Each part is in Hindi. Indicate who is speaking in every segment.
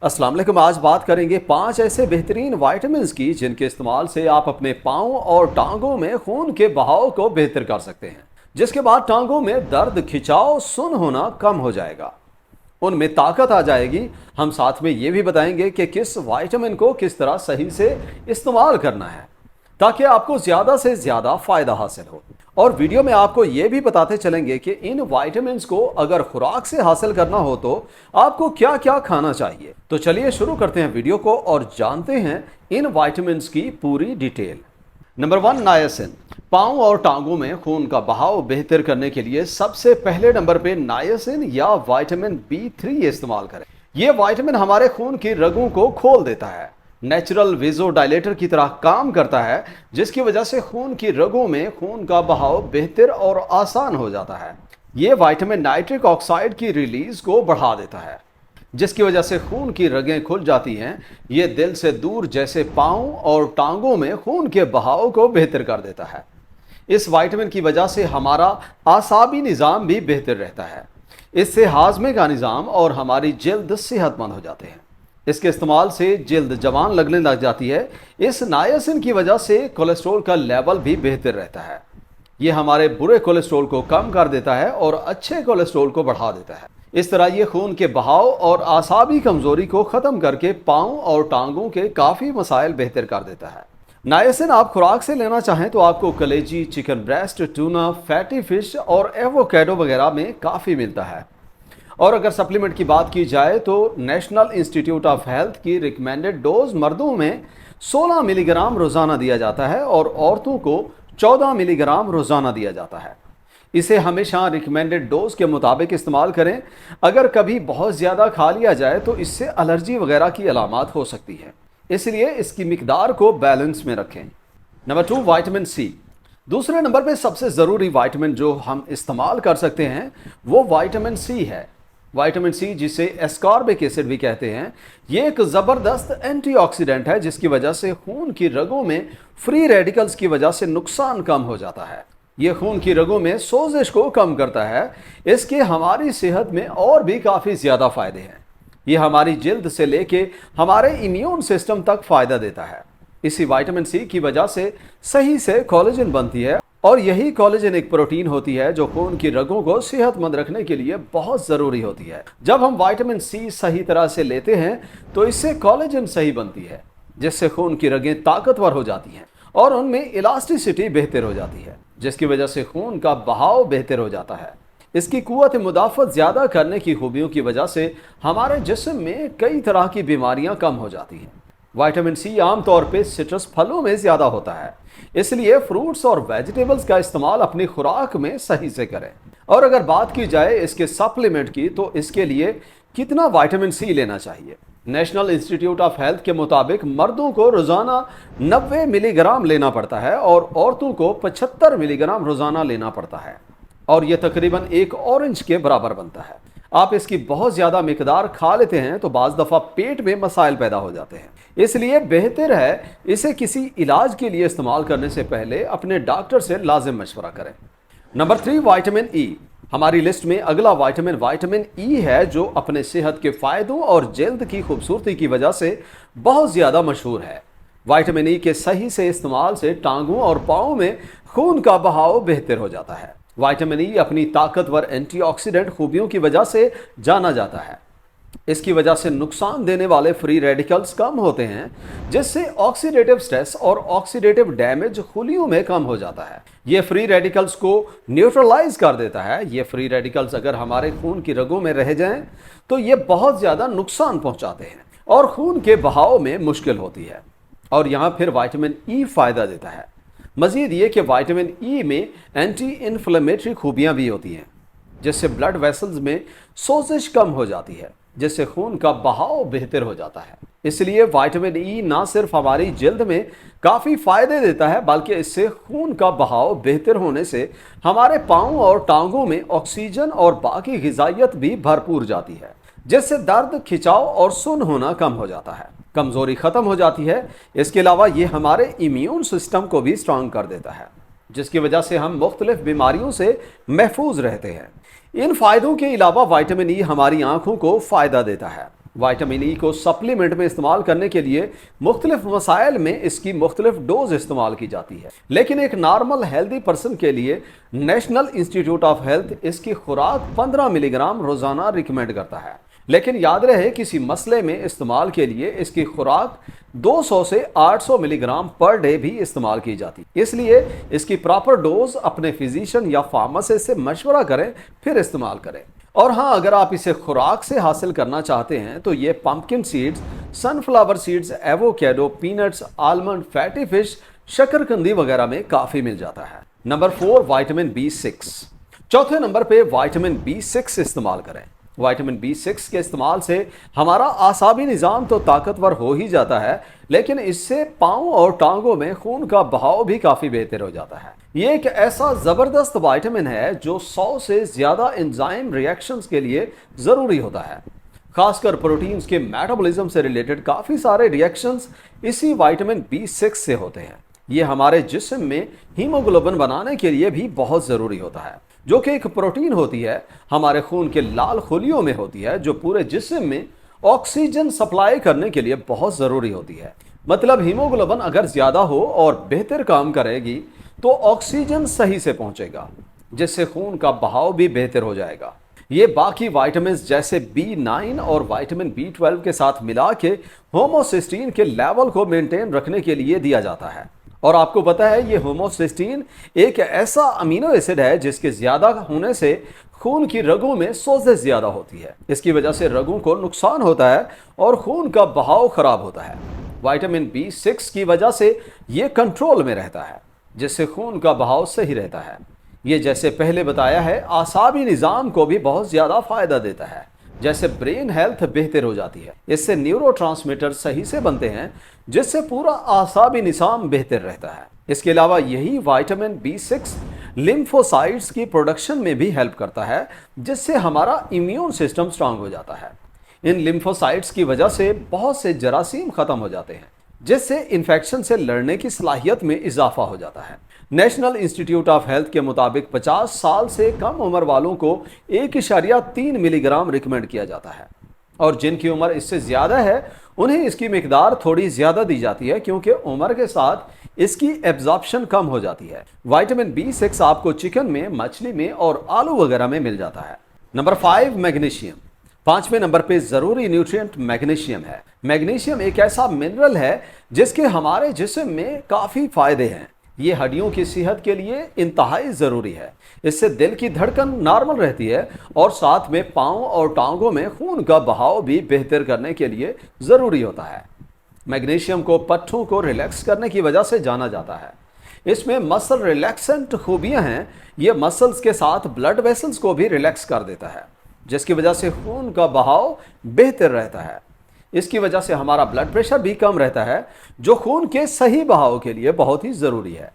Speaker 1: अस्सलाम वालेकुम। आज बात करेंगे 5 ऐसे बेहतरीन विटामिन की जिनके इस्तेमाल से आप अपने पाँव और टांगों में खून के बहाव को बेहतर कर सकते हैं, जिसके बाद टांगों में दर्द, खिंचाव, सुन्न होना कम हो जाएगा, उनमें ताकत आ जाएगी। हम साथ में ये भी बताएंगे कि किस विटामिन को किस तरह सही से इस्तेमाल करना है ताकि आपको ज़्यादा से ज़्यादा फ़ायदा हासिल हो। और वीडियो में आपको ये भी बताते चलेंगे कि इन विटामिन्स को अगर खुराक से हासिल करना हो तो आपको क्या क्या खाना चाहिए। तो चलिए शुरू करते हैं वीडियो को और जानते हैं इन विटामिन्स की पूरी डिटेल। Number 1, niacin. पाँव और टांगों में खून का बहाव बेहतर करने के लिए सबसे पहले नंबर पे नायसिन या विटामिन B3 इस्तेमाल करें। यह विटामिन हमारे खून की रगों को खोल देता है, नेचुरल वेज़ोडाइलेटर की तरह काम करता है, जिसकी वजह से खून की रगों में खून का बहाव बेहतर और आसान हो जाता है। ये विटामिन नाइट्रिक ऑक्साइड की रिलीज को बढ़ा देता है, जिसकी वजह से खून की रगें खुल जाती हैं। ये दिल से दूर जैसे पाँव और टांगों में खून के बहाव को बेहतर कर देता है। इस विटामिन की वजह से हमारा आसाबी निज़ाम भी बेहतर रहता है। इससे हाजमे का निज़ाम और हमारी जल्द सेहतमंद हो जाते हैं। इसके इस्तेमाल से जल्द जवान लगने लग जाती है। इस नायसिन की वजह से कोलेस्ट्रॉल का लेवल भी बेहतर रहता है। ये हमारे बुरे कोलेस्ट्रॉल को कम कर देता है और अच्छे कोलेस्ट्रॉल को बढ़ा देता है। इस तरह ये खून के बहाव और आसाबी कमजोरी को ख़त्म करके पाँव और टांगों के काफ़ी मसाइल बेहतर कर देता है। नायसिन आप खुराक से लेना चाहें तो आपको कलेजी, chicken breast, tuna, fatty fish और एवोकेडो वगैरह में काफ़ी मिलता है। और अगर सप्लीमेंट की बात की जाए तो नेशनल इंस्टीट्यूट ऑफ हेल्थ की रिकमेंडेड डोज मर्दों में 16 मिलीग्राम रोज़ाना दिया जाता है और औरतों को 14 मिलीग्राम रोज़ाना दिया जाता है। इसे हमेशा रिकमेंडेड डोज के मुताबिक इस्तेमाल करें। अगर कभी बहुत ज़्यादा खा लिया जाए तो इससे एलर्जी वगैरह की अलामात हो सकती है, इसलिए इसकी मिकदार को बैलेंस में रखें। Number 2, vitamin C. दूसरे नंबर पर सबसे ज़रूरी विटामिन जो हम इस्तेमाल कर सकते हैं वो विटामिन सी है। विटामिन सी, जिसे एस्कॉर्बिक एसिड भी कहते हैं, ये एक ज़बरदस्त एंटीऑक्सीडेंट है, जिसकी वजह से खून की रगों में फ्री रेडिकल्स की वजह से नुकसान कम हो जाता है। ये खून की रगों में सोजिश को कम करता है। इसके हमारी सेहत में और भी काफ़ी ज़्यादा फ़ायदे हैं। ये हमारी जल्द से लेके हमारे इम्यून सिस्टम तक फ़ायदा देता है। इसी विटामिन सी की वजह से सही से कोलेजन बनती है और यही कोलेजन एक प्रोटीन होती है जो खून की रगों को सेहतमंद रखने के लिए बहुत ज़रूरी होती है। जब हम विटामिन सी सही तरह से लेते हैं तो इससे कोलेजन सही बनती है, जिससे खून की रगें ताकतवर हो जाती हैं और उनमें इलास्टिसिटी बेहतर हो जाती है, जिसकी वजह से खून का बहाव बेहतर हो जाता है। इसकी कुव्वत मुदाफ़त ज़्यादा करने की खूबियों की वजह से हमारे जिस्म में कई तरह की बीमारियां कम हो जाती हैं। विटामिन सी आमतौर पे सिट्रस फलों में ज़्यादा होता है, इसलिए फ्रूट्स और वेजिटेबल्स का इस्तेमाल अपनी खुराक में सही से करें। और अगर बात की जाए इसके सप्लीमेंट की तो इसके लिए कितना विटामिन सी लेना चाहिए। नेशनल इंस्टीट्यूट ऑफ हेल्थ के मुताबिक मर्दों को रोज़ाना 90 मिलीग्राम लेना पड़ता है और औरतों को 75 मिलीग्राम रोज़ाना लेना पड़ता है, और यह तकरीबन एक ऑरेंज के बराबर बनता है। आप इसकी बहुत ज़्यादा मिकदार खा लेते हैं तो बाज़ दफ़ा पेट में मसाइल पैदा हो जाते हैं, इसलिए बेहतर है इसे किसी इलाज के लिए इस्तेमाल करने से पहले अपने डॉक्टर से लाजिम मशवरा करें। Number 3, vitamin E. हमारी लिस्ट में अगला विटामिन ई है, जो अपने सेहत के फ़ायदों और जल्द की खूबसूरती की वजह से बहुत ज़्यादा मशहूर है। विटामिन ई के सही से इस्तेमाल से टांगों और पाँव में खून का बहाव बेहतर हो जाता है। विटामिन ई अपनी ताकतवर एंटीऑक्सीडेंट खूबियों की वजह से जाना जाता है। इसकी वजह से नुकसान देने वाले फ्री रेडिकल्स कम होते हैं, जिससे ऑक्सीडेटिव स्ट्रेस और ऑक्सीडेटिव डैमेज खुलियों में कम हो जाता है। ये फ्री रेडिकल्स को न्यूट्रलाइज कर देता है। ये फ्री रेडिकल्स अगर हमारे खून की रगों में रह जाएं तो ये बहुत ज़्यादा नुकसान पहुंचाते हैं और खून के बहाव में मुश्किल होती है, और यहाँ फिर विटामिन ई फ़ायदा देता है। मज़ीद ये कि विटामिन ई में एंटी इन्फ्लेमेटरी खूबियाँ भी होती हैं, जिससे ब्लड वेसल्स में सोजिश कम हो जाती है, जिससे खून का बहाव बेहतर हो जाता है। इसलिए विटामिन ई ना सिर्फ हमारी जल्द में काफ़ी फ़ायदे देता है, बल्कि इससे खून का बहाव बेहतर होने से हमारे पाँव और टांगों में ऑक्सीजन और बाकी ग़िज़ाइयत भी भरपूर जाती है, जिससे दर्द, खिंचाव और सुन्न होना कम हो जाता है, कमज़ोरी ख़त्म हो जाती है। इसके अलावा ये हमारे इम्यून सिस्टम को भी स्ट्रांग कर देता है, जिसकी वजह से हम मुख्तलिफ बीमारियों से महफूज रहते हैं। इन फ़ायदों के अलावा विटामिन ई हमारी आँखों को फ़ायदा देता है। विटामिन ई को सप्लीमेंट में इस्तेमाल करने के लिए मुख्तलिफ मसाइल में इसकी मुख्तलिफ डोज इस्तेमाल की जाती है, लेकिन एक नॉर्मल हेल्दी पर्सन के लिए नेशनल इंस्टीट्यूट ऑफ हेल्थ इसकी खुराक 15 मिलीग्राम रोजाना रिकमेंड करता है। लेकिन याद रहे किसी मसले में इस्तेमाल के लिए इसकी खुराक 200 से 800 मिलीग्राम पर डे भी इस्तेमाल की जाती है। इसलिए इसकी प्रॉपर डोज अपने फिजिशियन या फार्मासिस्ट से मशवरा करें, फिर इस्तेमाल करें। और हाँ, अगर आप इसे खुराक से हासिल करना चाहते हैं तो ये pumpkin seeds, sunflower seeds, avocado, peanuts, almond, fatty fish, शकरकंदी वगैरह में काफ़ी मिल जाता है। Number 4, vitamin B6। चौथे नंबर पे विटामिन B6 इस्तेमाल करें। विटामिन B6 के इस्तेमाल से हमारा आसाबी निज़ाम तो ताकतवर हो ही जाता है, लेकिन इससे पाँव और टांगों में खून का बहाव भी काफ़ी बेहतर हो जाता है। ये एक ऐसा ज़बरदस्त विटामिन है जो 100 से ज़्यादा एंजाइम रिएक्शंस के लिए ज़रूरी होता है। खासकर प्रोटीन्स के मेटाबॉलिज्म से रिलेटेड काफ़ी सारे रिएक्शंस इसी विटामिन B6 से होते हैं। ये हमारे जिस्म में हीमोग्लोबिन बनाने के लिए भी बहुत ज़रूरी होता है, जो कि एक प्रोटीन होती है, हमारे खून के लाल खुलियों में होती है, जो पूरे जिस्म में ऑक्सीजन सप्लाई करने के लिए बहुत ज़रूरी होती है। मतलब हीमोग्लोबिन अगर ज़्यादा हो और बेहतर काम करेगी तो ऑक्सीजन सही से पहुंचेगा, जिससे खून का बहाव भी बेहतर हो जाएगा। ये बाकी विटामिन जैसे B9 और विटामिन B12 के साथ मिला के होमोसिस्टीन के लेवल को मेंटेन रखने के लिए दिया जाता है। और आपको पता है ये होमोसिस्टीन एक ऐसा अमीनो एसिड है जिसके ज़्यादा होने से खून की रगों में सोजश ज़्यादा होती है। इसकी वजह से रगों को नुकसान होता है और खून का बहाव खराब होता है। विटामिन B6 की वजह से ये कंट्रोल में रहता है, जिससे खून का बहाव सही रहता है। ये जैसे पहले बताया है आसाबी निज़ाम को भी बहुत ज़्यादा फ़ायदा देता है। जैसे ब्रेन हेल्थ बेहतर हो जाती है, इससे न्यूरोट्रांसमीटर सही से बनते हैं, जिससे पूरा आसाबी निज़ाम बेहतर रहता है। इसके अलावा यही विटामिन B6 लिम्फोसाइट्स की प्रोडक्शन में भी हेल्प करता है, जिससे हमारा इम्यून सिस्टम स्ट्रांग हो जाता है। इन लिम्फोसाइट्स की वजह से बहुत से जरासीम खत्म हो जाते हैं, जिससे इन्फेक्शन से लड़ने की सलाहियत में इजाफा हो जाता है। नेशनल इंस्टीट्यूट ऑफ हेल्थ के मुताबिक 50 साल से कम उम्र वालों को 1.3 मिलीग्राम रिकमेंड किया जाता है, और जिनकी उम्र इससे ज़्यादा है उन्हें इसकी मिकदार थोड़ी ज़्यादा दी जाती है, क्योंकि उम्र के साथ इसकी एब्जॉर्प्शन कम हो जाती है। विटामिन B6 आपको चिकन में, मछली में और आलू वगैरह में मिल जाता है। Number 5, magnesium. 5वें नंबर पे ज़रूरी न्यूट्रिएंट मैग्नीशियम है। मैग्नीशियम एक ऐसा मिनरल है जिसके हमारे जिस्म में काफ़ी फ़ायदे हैं। ये हड्डियों की सेहत के लिए इंतहाई ज़रूरी है। इससे दिल की धड़कन नॉर्मल रहती है और साथ में पाँव और टांगों में खून का बहाव भी बेहतर करने के लिए ज़रूरी होता है। मैग्नीशियम को पट्टों को रिलैक्स करने की वजह से जाना जाता है। इसमें मसल रिलैक्सेंट खूबियाँ हैं। ये मसल्स के साथ ब्लड वेसल्स को भी रिलैक्स कर देता है, जिसकी वजह से खून का बहाव बेहतर रहता है। इसकी वजह से हमारा ब्लड प्रेशर भी कम रहता है, जो खून के सही बहाव के लिए बहुत ही ज़रूरी है।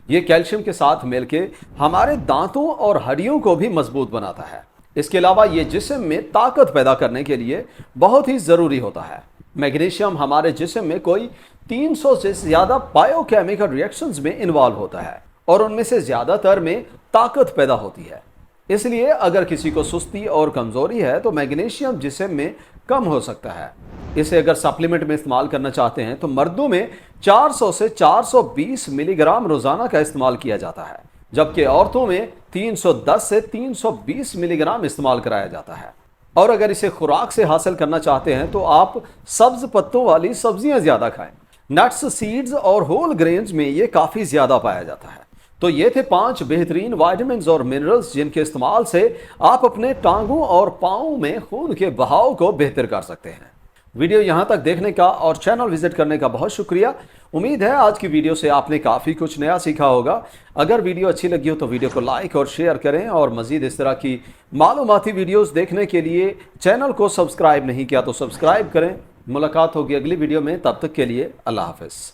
Speaker 1: ये कैल्शियम के साथ मिलके हमारे दांतों और हड्डियों को भी मजबूत बनाता है। इसके अलावा ये जिस्म में ताकत पैदा करने के लिए बहुत ही ज़रूरी होता है। मैग्नीशियम हमारे जिस्म में कोई 300 से ज़्यादा बायोकेमिकल रिएक्शंस में इन्वॉल्व होता है, और उनमें से ज़्यादातर में ताकत पैदा होती है। इसलिए अगर किसी को सुस्ती और कमज़ोरी है तो मैग्नीशियम जिस्म में कम हो सकता है। इसे अगर सप्लीमेंट में इस्तेमाल करना चाहते हैं तो मर्दों में 400 से 420 मिलीग्राम रोजाना का इस्तेमाल किया जाता है, जबकि औरतों में 310 से 320 मिलीग्राम इस्तेमाल कराया जाता है। और अगर इसे खुराक से हासिल करना चाहते हैं तो आप सब्ज पत्तों वाली सब्जियां ज़्यादा खाएं। नट्स, सीड्स और होल ग्रेन्स में ये काफ़ी ज़्यादा पाया जाता है। तो ये थे 5 बेहतरीन विटामिन्स और मिनरल्स जिनके इस्तेमाल से आप अपने टांगों और पाँव में खून के बहाव को बेहतर कर सकते हैं। वीडियो यहाँ तक देखने का और चैनल विजिट करने का बहुत शुक्रिया। उम्मीद है आज की वीडियो से आपने काफ़ी कुछ नया सीखा होगा। अगर वीडियो अच्छी लगी हो तो वीडियो को लाइक और शेयर करें, और मज़ीद इस तरह की मालूमाती वीडियोस देखने के लिए चैनल को सब्सक्राइब नहीं किया तो सब्सक्राइब करें। मुलाकात होगी अगली वीडियो में, तब तक के लिए अल्लाह हाफ़िज़।